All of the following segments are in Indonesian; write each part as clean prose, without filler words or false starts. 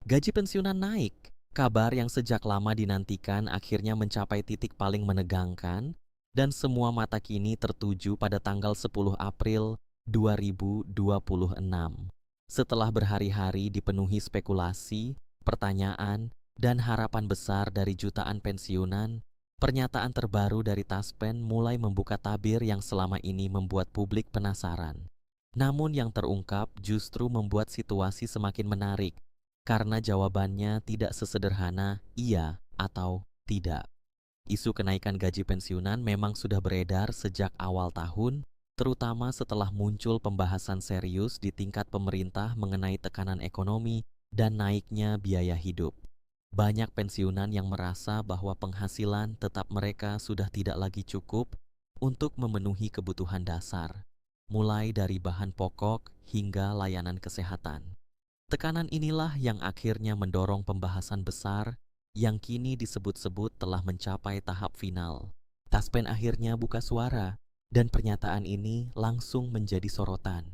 Gaji pensiunan naik. Kabar yang sejak lama dinantikan akhirnya mencapai titik paling menegangkan dan semua mata kini tertuju pada tanggal 10 April 2026. Setelah berhari-hari dipenuhi spekulasi, pertanyaan, dan harapan besar dari jutaan pensiunan, pernyataan terbaru dari Taspen mulai membuka tabir yang selama ini membuat publik penasaran. Namun yang terungkap justru membuat situasi semakin menarik karena jawabannya tidak sesederhana iya atau tidak. Isu kenaikan gaji pensiunan memang sudah beredar sejak awal tahun, terutama setelah muncul pembahasan serius di tingkat pemerintah mengenai tekanan ekonomi dan naiknya biaya hidup. Banyak pensiunan yang merasa bahwa penghasilan tetap mereka sudah tidak lagi cukup untuk memenuhi kebutuhan dasar, mulai dari bahan pokok hingga layanan kesehatan. Tekanan inilah yang akhirnya mendorong pembahasan besar yang kini disebut-sebut telah mencapai tahap final. Taspen akhirnya buka suara, dan pernyataan ini langsung menjadi sorotan.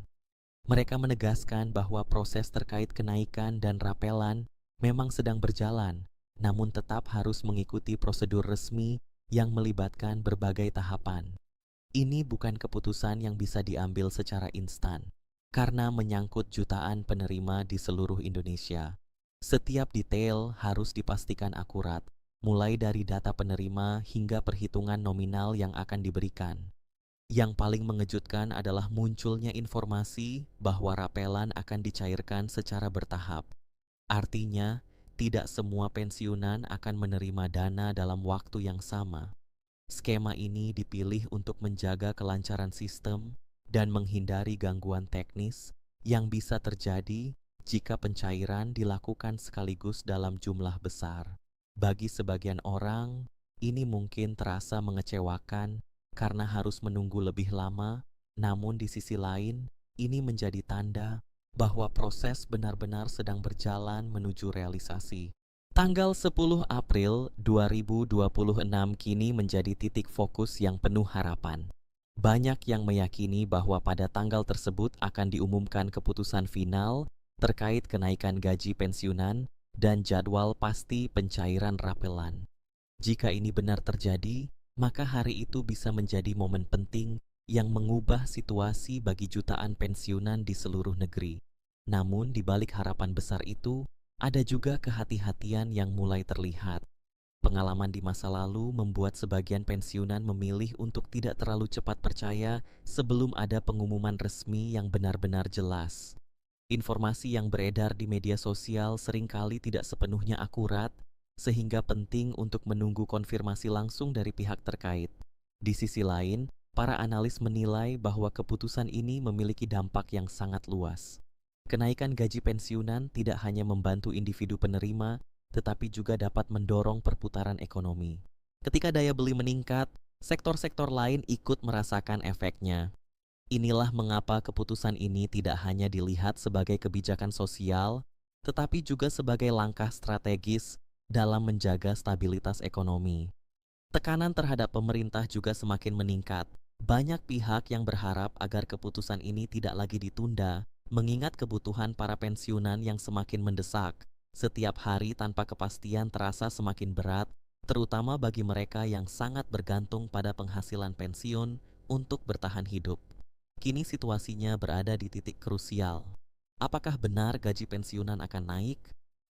Mereka menegaskan bahwa proses terkait kenaikan dan rapelan memang sedang berjalan, namun tetap harus mengikuti prosedur resmi yang melibatkan berbagai tahapan. Ini bukan keputusan yang bisa diambil secara instan, karena menyangkut jutaan penerima di seluruh Indonesia. Setiap detail harus dipastikan akurat, mulai dari data penerima hingga perhitungan nominal yang akan diberikan. Yang paling mengejutkan adalah munculnya informasi bahwa rapelan akan dicairkan secara bertahap. Artinya, tidak semua pensiunan akan menerima dana dalam waktu yang sama. Skema ini dipilih untuk menjaga kelancaran sistem dan menghindari gangguan teknis yang bisa terjadi jika pencairan dilakukan sekaligus dalam jumlah besar. Bagi sebagian orang, ini mungkin terasa mengecewakan karena harus menunggu lebih lama, namun di sisi lain, ini menjadi tanda bahwa proses benar-benar sedang berjalan menuju realisasi. Tanggal 10 April 2026 kini menjadi titik fokus yang penuh harapan. Banyak yang meyakini bahwa pada tanggal tersebut akan diumumkan keputusan final terkait kenaikan gaji pensiunan dan jadwal pasti pencairan rapelan. Jika ini benar terjadi, maka hari itu bisa menjadi momen penting yang mengubah situasi bagi jutaan pensiunan di seluruh negeri. Namun di balik harapan besar itu, ada juga kehati-hatian yang mulai terlihat. Pengalaman di masa lalu membuat sebagian pensiunan memilih untuk tidak terlalu cepat percaya sebelum ada pengumuman resmi yang benar-benar jelas. Informasi yang beredar di media sosial seringkali tidak sepenuhnya akurat, sehingga penting untuk menunggu konfirmasi langsung dari pihak terkait. Di sisi lain, para analis menilai bahwa keputusan ini memiliki dampak yang sangat luas. Kenaikan gaji pensiunan tidak hanya membantu individu penerima, tetapi juga dapat mendorong perputaran ekonomi. Ketika daya beli meningkat, sektor-sektor lain ikut merasakan efeknya. Inilah mengapa keputusan ini tidak hanya dilihat sebagai kebijakan sosial, tetapi juga sebagai langkah strategis dalam menjaga stabilitas ekonomi. Tekanan terhadap pemerintah juga semakin meningkat. Banyak pihak yang berharap agar keputusan ini tidak lagi ditunda, mengingat kebutuhan para pensiunan yang semakin mendesak. Setiap hari tanpa kepastian terasa semakin berat, terutama bagi mereka yang sangat bergantung pada penghasilan pensiun untuk bertahan hidup. Kini situasinya berada di titik krusial. Apakah benar gaji pensiunan akan naik?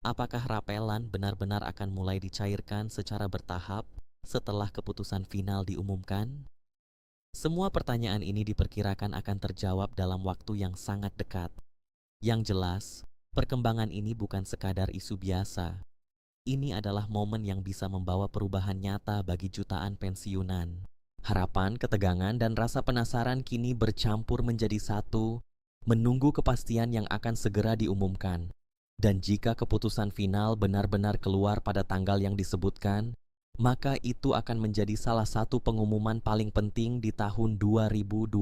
Apakah rapelan benar-benar akan mulai dicairkan secara bertahap setelah keputusan final diumumkan? Semua pertanyaan ini diperkirakan akan terjawab dalam waktu yang sangat dekat. Yang jelas, perkembangan ini bukan sekadar isu biasa. Ini adalah momen yang bisa membawa perubahan nyata bagi jutaan pensiunan. Harapan, ketegangan, dan rasa penasaran kini bercampur menjadi satu, menunggu kepastian yang akan segera diumumkan. Dan jika keputusan final benar-benar keluar pada tanggal yang disebutkan, maka itu akan menjadi salah satu pengumuman paling penting di tahun 2026.